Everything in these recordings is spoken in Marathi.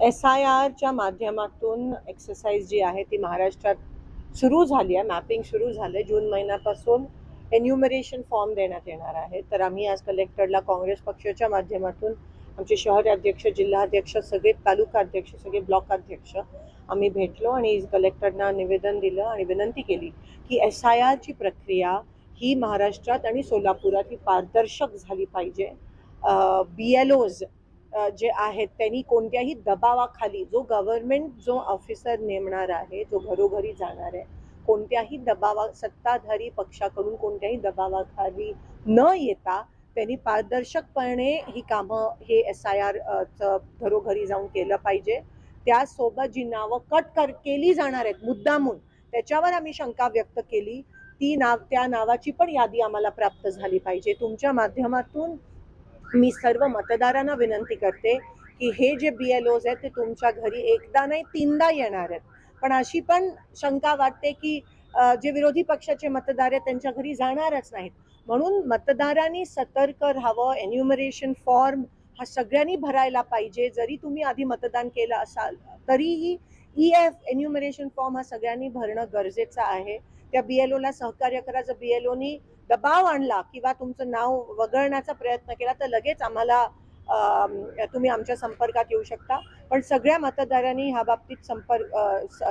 SIRच्या माध्यमातून एक्सरसाइज जी आहे ती महाराष्ट्रात सुरू झाली आहे. मॅपिंग सुरू झालं आहे. जून महिन्यापासून एन्युमरेशन फॉर्म देण्यात येणार आहे. तर आम्ही आज कलेक्टरला काँग्रेस पक्षाच्या माध्यमातून आमचे शहर अध्यक्ष, जिल्हाध्यक्ष, सगळे तालुका अध्यक्ष, सगळे ब्लॉक अध्यक्ष आम्ही भेटलो आणि कलेक्टरना निवेदन दिलं आणि विनंती केली की SIRची प्रक्रिया ही महाराष्ट्रात आणि सोलापुरात ही पारदर्शक झाली पाहिजे. BLOज जे आहेत त्यांनी कोणत्याही दबावाखाली जो गव्हर्नमेंट जो ऑफिसर नेमणार आहे, जो घरोघरी जाणार आहे, कोणत्याही सत्ताधारी पक्षाकडून कोणत्याही दबावाखाली न येता त्यांनी पारदर्शकपणे ही कामं हे SIR घरोघरी जाऊन केलं पाहिजे. त्यासोबत जी नावं केली जाणार आहेत मुद्दामून, त्याच्यावर आम्ही शंका व्यक्त केली. त्या नावाची पण यादी आम्हाला प्राप्त झाली पाहिजे. तुमच्या माध्यमातून मी सर्व मतदारांना विनंती करते की हे जे BLOज आहेत ते तुमच्या घरी एकदा नाही 3दा येणार आहेत. पण अशी पण शंका वाटते की जे विरोधी पक्षाचे मतदार आहेत त्यांच्या घरी जाणारच नाहीत. म्हणून मतदारांनी सतर्क राहावं. एन्युमरेशन फॉर्म हा सगळ्यांनी भरायला पाहिजे. जरी तुम्ही आधी मतदान केलं असाल तरीही EF एन्युमरेशन फॉर्म हा सगळ्यांनी भरणं गरजेचं आहे. त्या BLOला सहकार्य करा. जर BLOनी दबाव आणला किंवा तुमचं नाव वगळण्याचा प्रयत्न केला तर लगेच आम्हाला तुम्ही आमच्या संपर्कात येऊ शकता. पण सगळ्या मतदारांनी ह्या बाबतीत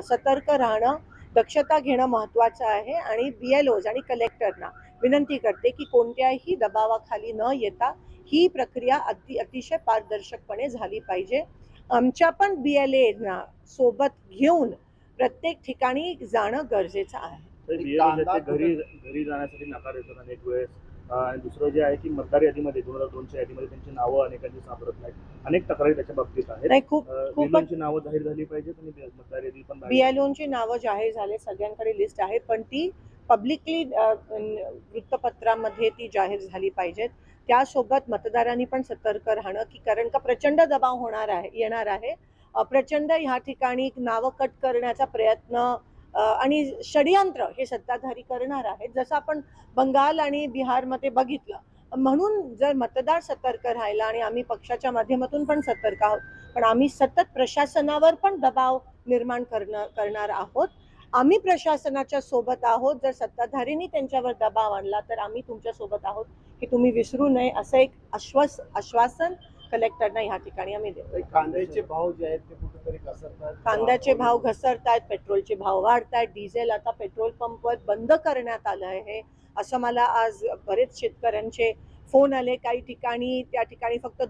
सतर्क राहणं, दक्षता घेणं महत्त्वाचं आहे. आणि BLOज आणि कलेक्टरना विनंती करते की कोणत्याही दबावाखाली न येता ही प्रक्रिया अतिशय पारदर्शकपणे झाली पाहिजे. आमच्या पण BLAना सोबत घेऊन प्रत्येक ठिकाणी जाणं गरजेचं आहे. घरी जाण्यासाठी नकार देतात अनेक वेळेस. आणि दुसरं जे आहे की मतदार यादीमध्ये 2002च्या यादीमध्ये त्यांची नावं अनेकांची सापडत नाहीत. अनेक तक्रारी त्याच्या बाबतीत आहेत. BLOची नावं जाहीर झाली पाहिजेत आणि मतदार यादी पण BLOची नावं जाहीर झाले, सगळ्यांकडे लिस्ट आहे, पण ती पब्लिकली वृत्तपत्रामध्ये ती जाहीर झाली पाहिजेत. त्यासोबत मतदारांनी पण सतर्क राहणं की कारण का प्रचंड दबाव येणार आहे. प्रचंड ह्या ठिकाणी नावं कट करण्याचा प्रयत्न आणि षडयंत्र हे सत्ताधारी करणार आहेत, जसं आपण बंगाल आणि बिहारमध्ये बघितलं. म्हणून जर मतदार सतर्क राहिला आणि आम्ही पक्षाच्या माध्यमातून पण सतर्क आहोत, पण आम्ही सतत प्रशासनावर पण दबाव निर्माण करणार आहोत. आम्ही प्रशासनाच्या सोबत आहोत. जर सत्ताधारींनी त्यांच्यावर दबाव आणला तर आम्ही तुमच्या सोबत आहोत हे तुम्ही विसरू नये, असं एक आश्वासन कलेक्टरना ह्या ठिकाणी आम्ही देतो. कांद्याचे भाव जे आहेत ते कुठेतरी घसरतात. कांद्याचे भाव घसरतायत, पेट्रोलचे भाव वाढतायत, डिझेल आता पेट्रोल पंपवर बंद करण्यात आलं आहे असं मला आज बरेच शेतकऱ्यांचे फोन आले. काही ठिकाणी त्या ठिकाणी फक्त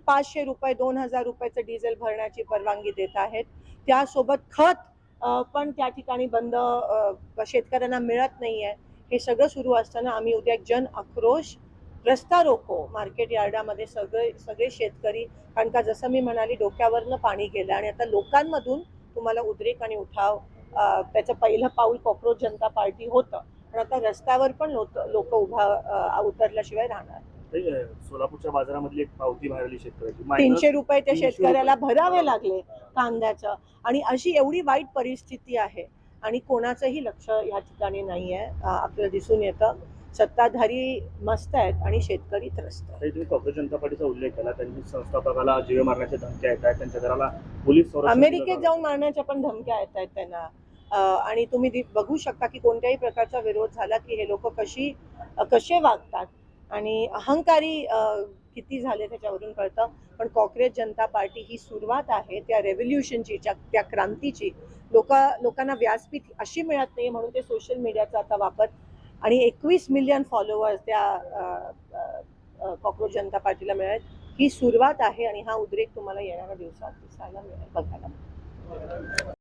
500 रुपये 2000 रुपयाचं डिझेल भरण्याची परवानगी देत आहेत. त्यासोबत खत पण त्या ठिकाणी बंद शेतकऱ्यांना मिळत नाहीये. हे सगळं सुरू असताना आम्ही उद्या जन आक्रोश रस्ता रोको मार्केट यार्डामध्ये सगळे शेतकरी, कारण का जसं मी म्हणाली डोक्यावरनं पाणी गेलं आणि आता लोकांमधून तुम्हाला उद्रेक आणि उठाव त्याचं पहिलं पाऊल कॉक्रोच जनता पार्टी होतं, पण आता रस्त्यावर पण लोक उतरल्याशिवाय राहणार. सोलापूरच्या बाजारामधली एक पावती भरली शेतकऱ्याची 300 रुपये त्या शेतकऱ्याला भरावे लागले कांद्याचं. आणि अशी एवढी वाईट परिस्थिती आहे आणि कोणाचंही लक्ष या ठिकाणी नाही आहे. आपल्याला दिसून येतं सत्ताधारी मस्त आहेत आणि शेतकरी त्रस्त आहेत. तुम्ही काँग्रेस जनता पार्टीचा उल्लेख केला. त्यांनी संस्थापकाला जीवे मारण्याच्या धमक्या येत आहेत, त्यांच्या घराला पोलीस अमेरिकेत जाऊन मारण्याच्या पण धमक्या येत आहेत त्यांना. आणि तुम्ही बघू शकता की कोणत्याही प्रकारचा विरोध झाला की हे लोक कसे वागतात आणि अहंकारी किती झाले त्याच्यावरून कळतं. पण काँग्रेस जनता पार्टी ही सुरुवात आहे त्या रेव्होल्युशनची, त्या क्रांतीची. लोकांना व्यासपीठ अशी मिळत नाही म्हणून ते सोशल मीडियाचा आता वापर आणि 21 मिलियन फॉलोअर्स त्या काँग्रेस जनता पार्टीला मिळेल. ही सुरुवात आहे आणि हा उद्रेक तुम्हाला येणाऱ्या दिवसात दिसायला मिळेल, बघायला मिळेल.